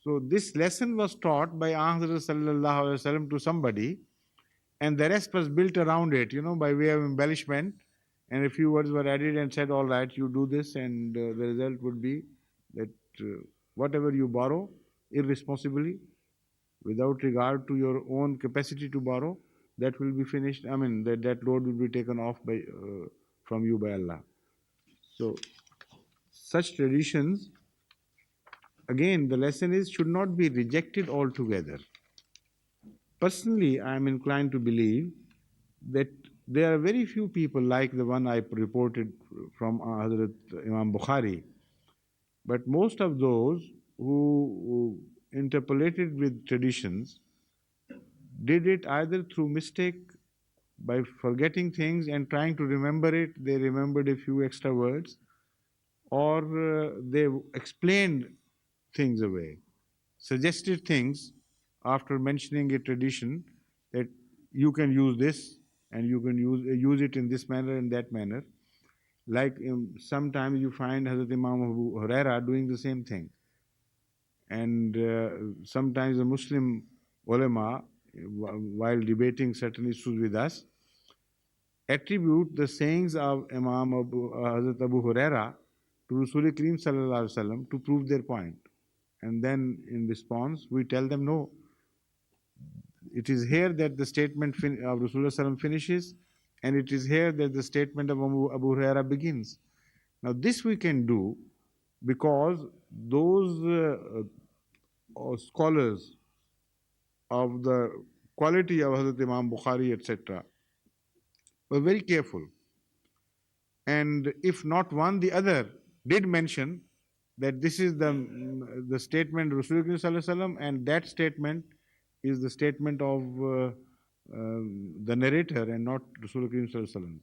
So this lesson was taught by Ahmad sallallahu alaihi wasallam to somebody, and the rest was built around it, by way of embellishment. And a few words were added and said, all right, you do this, and the result would be that whatever you borrow irresponsibly, without regard to your own capacity to borrow, that will be finished. I mean, that load will be taken off from you by Allah. So, such traditions, again, the lesson is, should not be rejected altogether. Personally, I am inclined to believe that there are very few people like the one I reported from Hazrat Imam Bukhari, but most of those who interpolated with traditions did it either through mistake, by forgetting things and trying to remember it, they remembered a few extra words, or they explained things away, suggested things after mentioning a tradition that you can use this and you can use it in this manner and that manner. Like sometimes you find Hazrat Imam Abu Huraira doing the same thing. And sometimes the Muslim ulama, while debating certain issues with us, attribute the sayings of Hazrat Abu Huraira to Rasul Kareem Sallallahu Alaihi Wasallam to prove their point. And then in response, we tell them, no, it is here that the statement of Rasulullah Sallam finishes, and it is here that the statement of Abu Huraira begins. Now, this we can do because those scholars of the quality of Hazrat Imam Bukhari, etc., were very careful. And if not one, the other did mention that this is the statement of Rasulullah, and that statement is the statement of the narrator and not Rasulullah.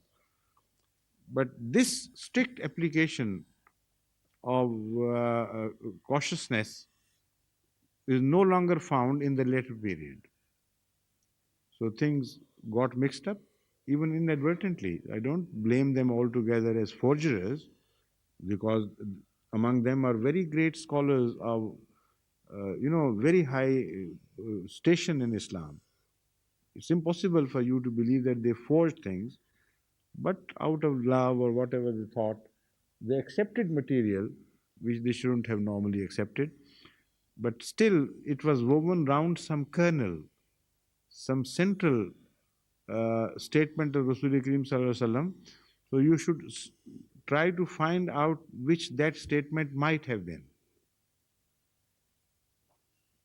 But this strict application of cautiousness is no longer found in the later period. So things got mixed up, even inadvertently. I don't blame them altogether as forgerers, because among them are very great scholars of, very high station in Islam. It's impossible for you to believe that they forged things, but out of love or whatever they thought, they accepted material which they shouldn't have normally accepted. But still, it was woven round some kernel, some central statement of Rasulullah Kareem Sallallahu Alaihi Wasallam. So you should try to find out which that statement might have been.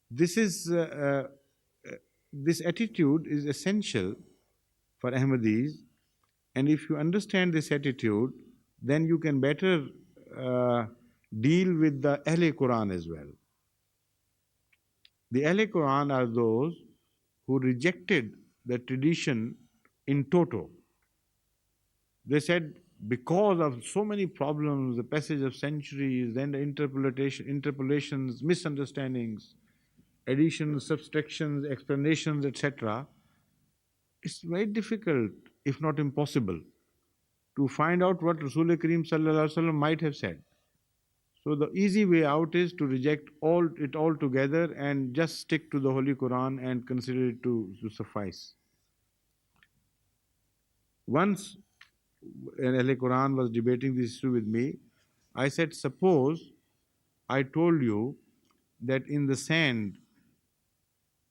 This attitude is essential for Ahmadis, and if you understand this attitude, then you can better deal with the Ahle Quran as well. The Ahle Quran are those who rejected the tradition in toto. They said, because of so many problems, the passage of centuries, then the interpolations, misunderstandings, additions, subtractions, explanations, etc., it's very difficult, if not impossible, to find out what Rasul Kareem Sallallahu Alaihi Wasallam might have said. So the easy way out is to reject it all together and just stick to the Holy Quran and consider it to suffice. Once an Ahle Quran was debating this issue with me, I said, suppose I told you that in the sand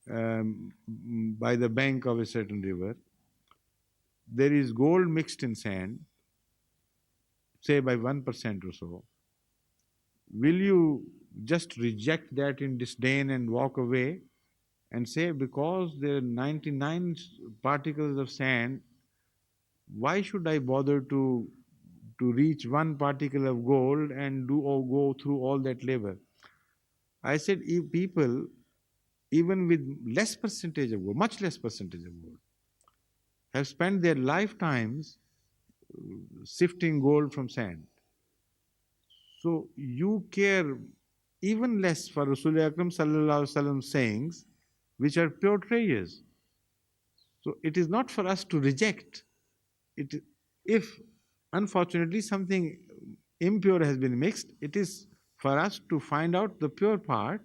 by the bank of a certain river, there is gold mixed in sand, say by 1% or so. Will you just reject that in disdain and walk away and say, because there are 99 particles of sand, why should I bother to reach one particle of gold and do or go through all that labor? I said, if people, even with less percentage of gold, much less percentage of gold, have spent their lifetimes sifting gold from sand. So you care even less for Rasulullah Akram Sallallahu Alaihi Wasallam sayings, which are pure treasures. So it is not for us to reject it. If unfortunately something impure has been mixed, it is for us to find out the pure part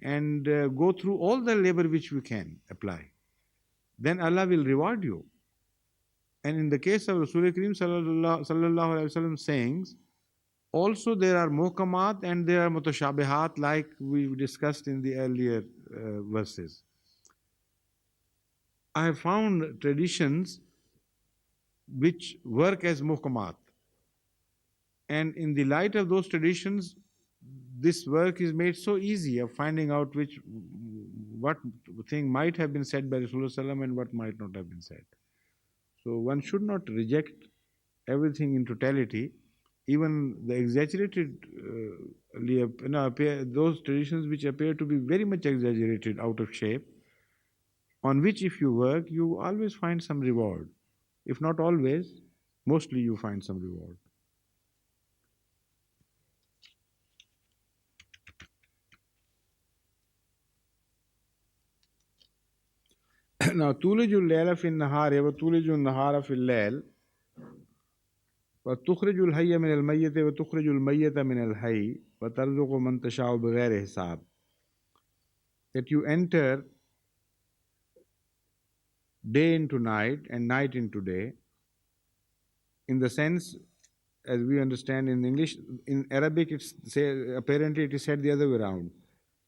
and go through all the labor which we can apply. Then Allah will reward you. And in the case of Rasulullah Kareem Sallallahu Alaihi Wasallam sayings, also there are muhkamat and there are mutashabihat, like we discussed in the earlier verses. I have found traditions which work as muhkamat. And in the light of those traditions, this work is made so easy of finding out what thing might have been said by Rasulullah and what might not have been said. So one should not reject everything in totality, even the exaggerated, those traditions which appear to be very much exaggerated, out of shape, on which if you work, you always find some reward. If not always, mostly you find some reward. Now, تولج الليل في النهار وتولج النهار في الليل وتخرج الحي من الميت وتخرج الميت من الحي وترزق من تشاء بغير حساب. That you enter day into night and night into day, in the sense, as we understand in English. In Arabic, apparently it is said the other way around.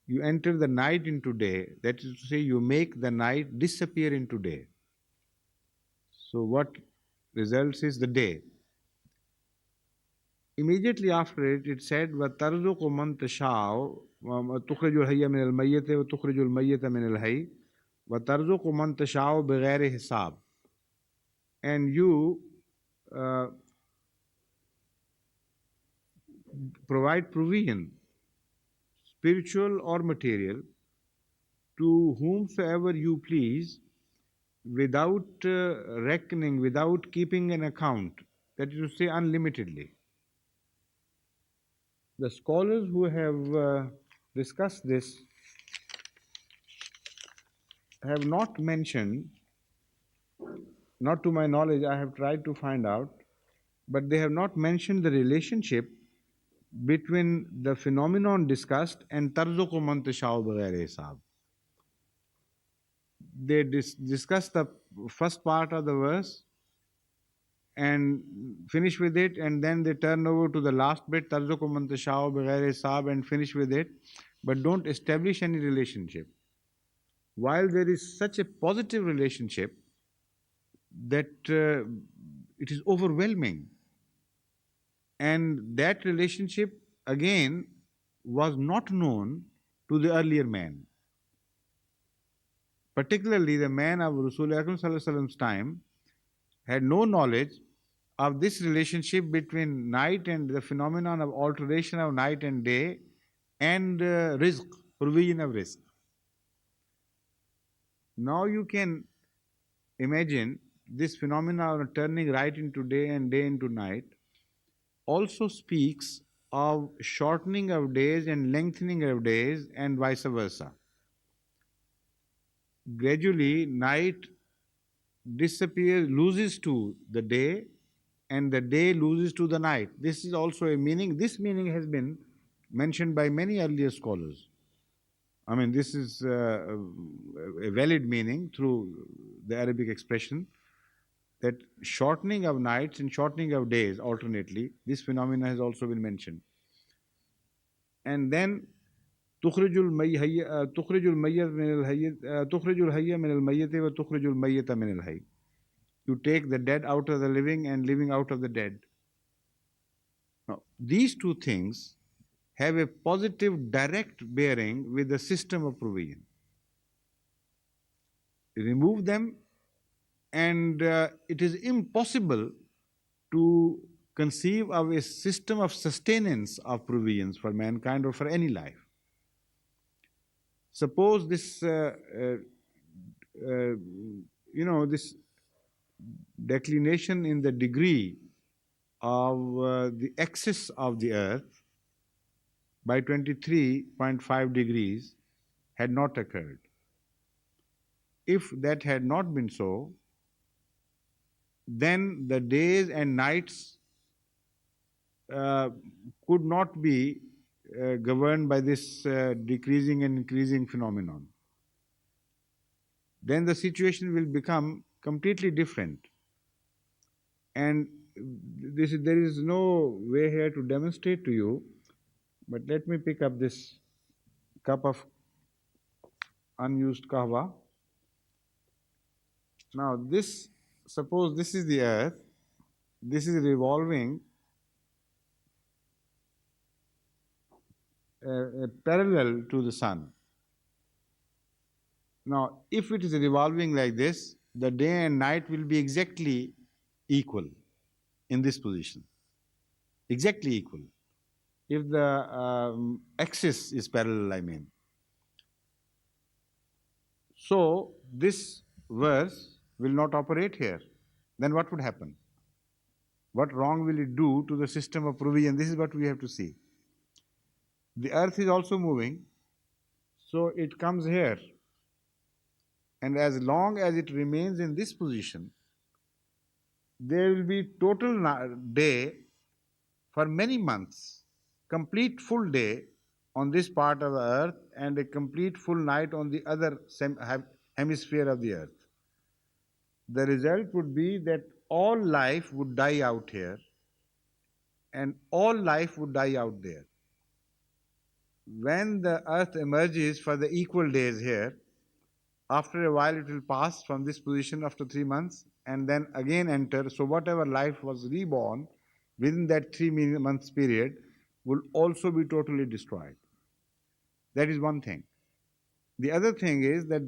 You enter the night into day, that is to say, you make the night disappear into day. So what results is the day. Immediately after it, it said, وَتَرْزُقُ مَنْ تَشَاءُ وَتُخْرِجُ الْحَيَّ مِنَ الْمَيِّتِ وَتُخْرِجُ الْمَيِّتَ مِنَ الْحَيِّ وَتَرْزُقُ مَنْ تَشَاءُ بِغَيْرِ حِسَابٍ. And you provide provision, spiritual or material, to whomsoever you please, without reckoning, without keeping an account, that is to say, unlimitedly. The scholars who have discussed this have not mentioned, not to my knowledge, I have tried to find out, but they have not mentioned the relationship between the phenomenon discussed and tarzuqu man tasha'u bighairi hisab. They discuss the first part of the verse and finish with it, and then they turn over to the last bit, tarzuqu man tasha'u bighairi hisab, and finish with it, but don't establish any relationship. While there is such a positive relationship that it is overwhelming, and that relationship again was not known to the earlier man. Particularly the man of Rasulullah's time had no knowledge of this relationship between night and the phenomenon of alteration of night and day and rizq, provision of rizq. Now you can imagine this phenomena of turning right into day and day into night also speaks of shortening of days and lengthening of days and vice versa. Gradually, night disappears, loses to the day, and the day loses to the night. This is also a meaning. This meaning has been mentioned by many earlier scholars. I mean, this is a valid meaning through the Arabic expression that shortening of nights and shortening of days alternately, this phenomena has also been mentioned. And then تخرج الميت من الحي تخرج الحي من الميت وتخرج الميت من الحي. You take the dead out of the living and living out of the dead. Now, these two things have a positive direct bearing with the system of provision. Remove them, and it is impossible to conceive of a system of sustenance of provisions for mankind or for any life. Suppose this, this declination in the degree of the axis of the earth by 23.5 degrees had not occurred. If that had not been so, then the days and nights could not be governed by this decreasing and increasing phenomenon. Then the situation will become completely different. And there is no way here to demonstrate to you, but let me pick up this cup of unused kahwa. Now this, suppose this is the earth, this is revolving parallel to the sun. Now, if it is revolving like this, the day and night will be exactly equal in this position. Exactly equal. If the axis is parallel, I mean. So, this verse will not operate here. Then what would happen? What wrong will it do to the system of provision? This is what we have to see. The earth is also moving, so it comes here. And as long as it remains in this position, there will be total day for many months, complete full day on this part of the earth and a complete full night on the other hemisphere of the earth. The result would be that all life would die out here and all life would die out there. When the earth emerges for the equal days here, after a while it will pass from this position after 3 months and then again enter. So whatever life was reborn within that 3 months period will also be totally destroyed. That is one thing. The other thing is that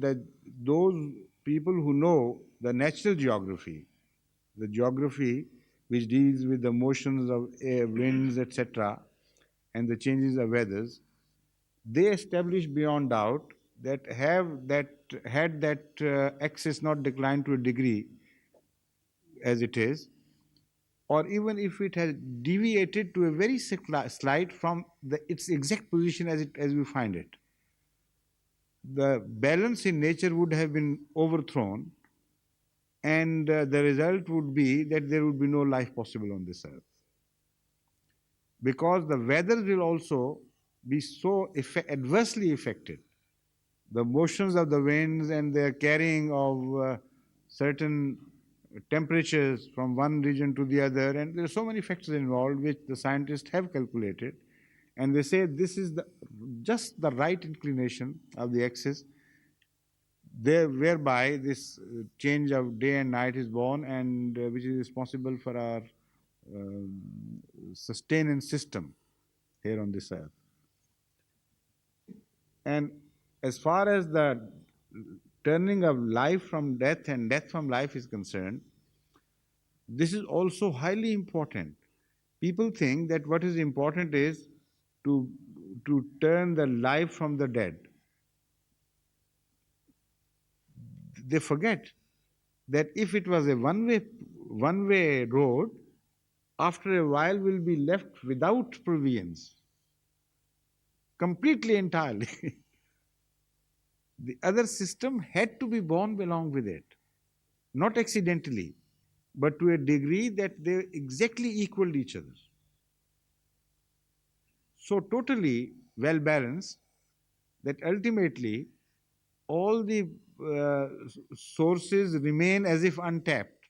those people who know the natural geography, the geography which deals with the motions of air, winds, etc., and the changes of weathers, they establish beyond doubt that had that axis not declined to a degree as it is, or even if it has deviated to a very slight from its exact position as we find it, the balance in nature would have been overthrown, and the result would be that there would be no life possible on this earth. Because the weather will also be so adversely affected. The motions of the winds and their carrying of certain temperatures from one region to the other, and there are so many factors involved which the scientists have calculated, and they say this is just the right inclination of the axis whereby this change of day and night is born, and which is responsible for our sustenance system here on this earth. And as far as the turning of life from death and death from life is concerned, this is also highly important. People think that what is important is to turn the life from the dead. They forget that if it was a one way road, after a while we'll be left without provisions, completely entirely. The other system had to be born along with it, not accidentally, but to a degree that they exactly equaled each other. So totally well balanced that ultimately all the sources remain as if untapped.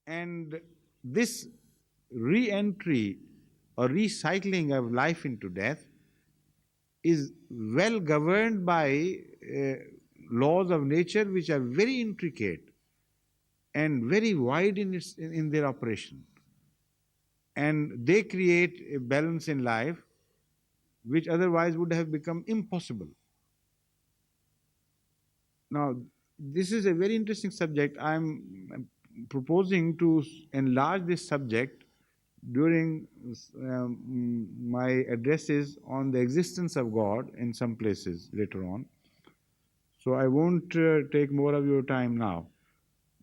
And this re entry or recycling of life into death is well governed by laws of nature which are very intricate and very wide in their operation. And they create a balance in life which otherwise would have become impossible. Now, this is a very interesting subject. I'm proposing to enlarge this subject during my addresses on the existence of God in some places later on. So I won't take more of your time now.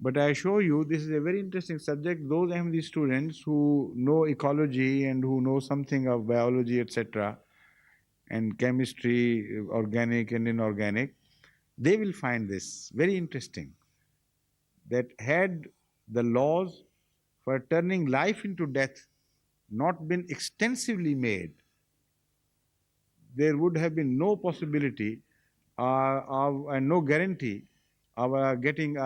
But I assure you, this is a very interesting subject. Those MD students who know ecology and who know something of biology, etc., and chemistry, organic and inorganic, they will find this very interesting. That had the laws for turning life into death not been extensively made, there would have been no possibility and no guarantee of getting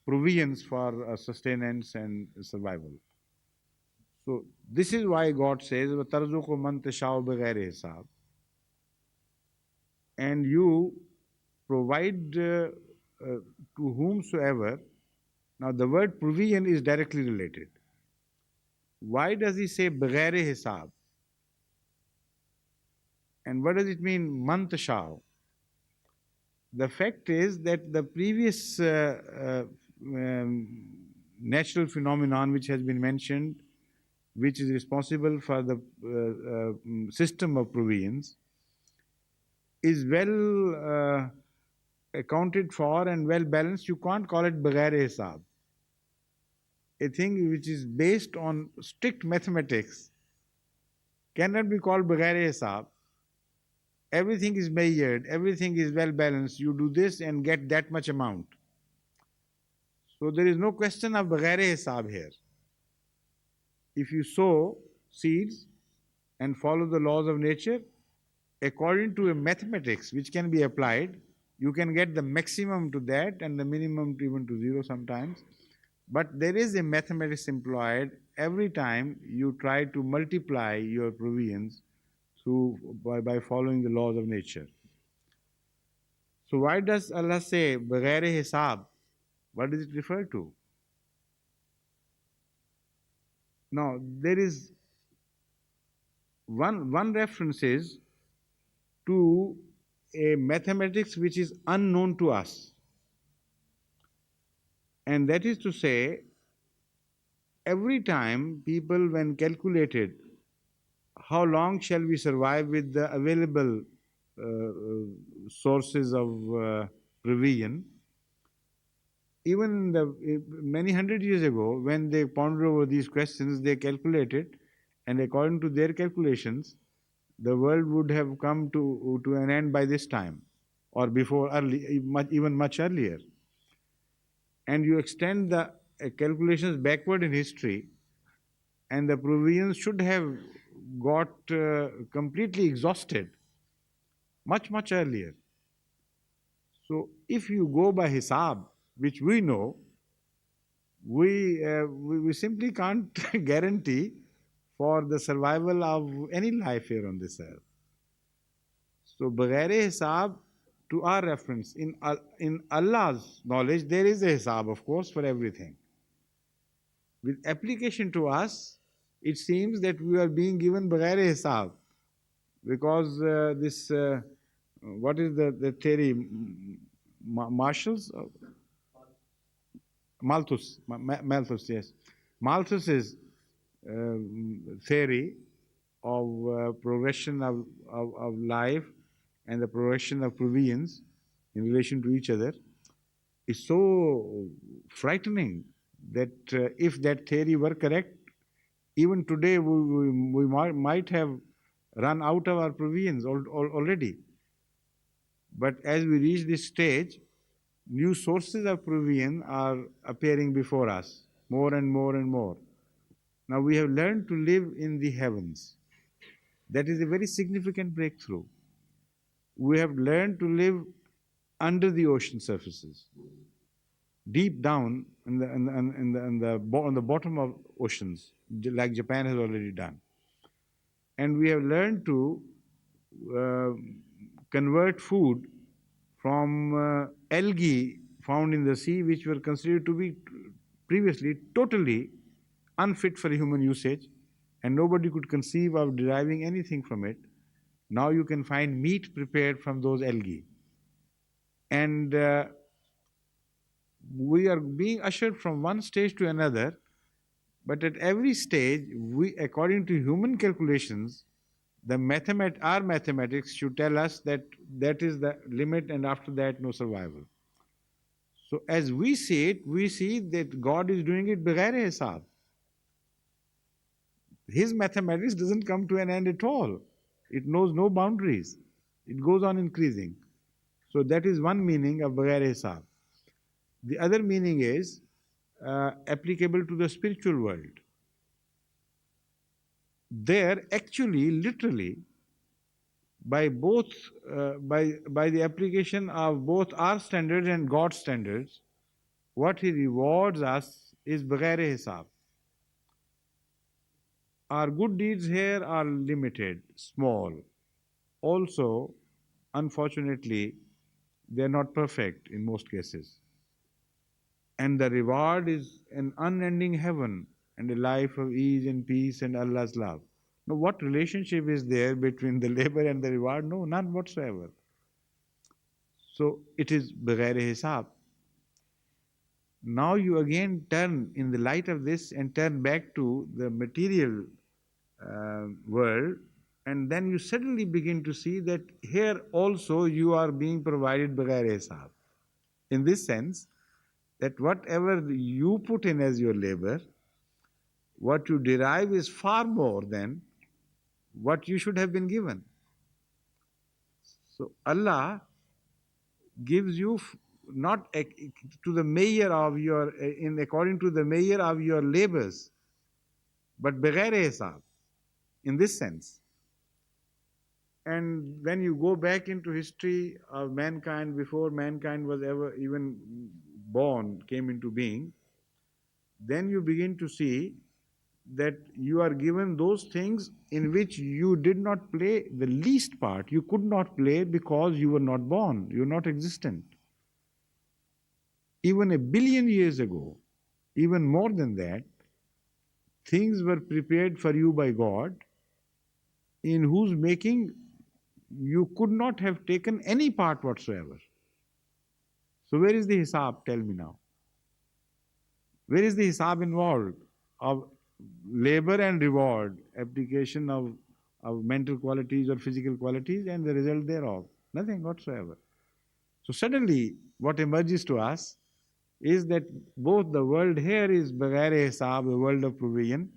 provisions for sustenance and survival. So this is why God says, وَتَرْزُقُ مَنْ تَشَاءُ بِغَيْرِ حِسَابٍ, and you provide to whomsoever. Now the word provision is directly related. Why does he say بغير حساب? And what does it mean man tashao? The fact is that the previous natural phenomenon which has been mentioned, which is responsible for the system of provisions, is well accounted for and well balanced. You can't call it بغير حساب. A thing which is based on strict mathematics cannot be called بغير حساب. Everything is measured, everything is well balanced. You do this and get that much amount. So there is no question of بغير حساب here. If you sow seeds and follow the laws of nature, according to a mathematics which can be applied, you can get the maximum to that and the minimum to even to zero sometimes. But there is a mathematics employed every time you try to multiply your provisions by following the laws of nature. So why does Allah say بغير حساب? What does it refer to? Now there is one reference is to a mathematics which is unknown to us. And that is to say, every time people, when calculated how long shall we survive with the available sources of provision, even in the many hundred years ago, when they pondered over these questions, they calculated, and according to their calculations, the world would have come to an end by this time, or before early, even much earlier. And you extend the calculations backward in history, and the provisions should have got completely exhausted much earlier. So if you go by hisab, which we know, we simply can't guarantee for the survival of any life here on this earth. So بغیر hisab, to our reference, in Allah's knowledge, there is a hisab, of course, for everything. With application to us, it seems that we are being given بغیر hisab, because this, what is the theory? Marshall's? Malthus, yes. Malthus's theory of progression of life and the progression of provisions in relation to each other is so frightening that if that theory were correct, even today we might have run out of our provisions already. But as we reach this stage, new sources of provision are appearing before us more and more and more. Now we have learned to live in the heavens. That is a very significant breakthrough. We have learned to live under the ocean surfaces, deep down on the bottom of oceans, like Japan has already done. And we have learned to uh, convert food from algae found in the sea, which were considered to be previously totally unfit for human usage, and nobody could conceive of deriving anything from it. Now you can find meat prepared from those algae. And we are being ushered from one stage to another, but at every stage, we, according to human calculations, our mathematics should tell us that that is the limit, and after that, no survival. So as we see it, we see that God is doing it بغیر حساب. His mathematics doesn't come to an end at all. It knows no boundaries. It goes on increasing. So that is one meaning of بغیر حساب. The other meaning is applicable to the spiritual world. There, actually, literally, by both by the application of both our standards and God's standards, what He rewards us is بغیر حساب. Our good deeds here are limited, small. Also, unfortunately, they are not perfect in most cases. And the reward is an unending heaven and a life of ease and peace and Allah's love. Now, what relationship is there between the labor and the reward? No, none whatsoever. So it is بغیر حساب. Now you again turn in the light of this and turn back to the material world, and then you suddenly begin to see that here also you are being provided بغیر حساب. In this sense, that whatever you put in as your labor, what you derive is far more than what you should have been given. So Allah gives you not to the measure of your in according to the measure of your labors, but بغیر حساب, in this sense. And when you go back into history of mankind, before mankind was ever even born, came into being, then you begin to see that you are given those things in which you did not play the least part. You could not play because you were not born, you were not existent. Even a billion years ago, even more than that, things were prepared for you by God, in whose making you could not have taken any part whatsoever. So where is the hisab? Tell me now. Where is the hisab involved of labor and reward, application of mental qualities or physical qualities, and the result thereof? Nothing whatsoever. So suddenly, what emerges to us is that both the world here is بغیر hisab, the world of provision,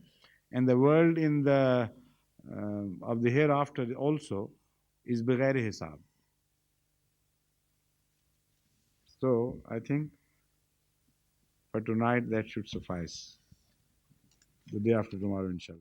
and the world in the of the hereafter also is بغیر hisab. So I think for tonight that should suffice. The day after tomorrow, inshallah.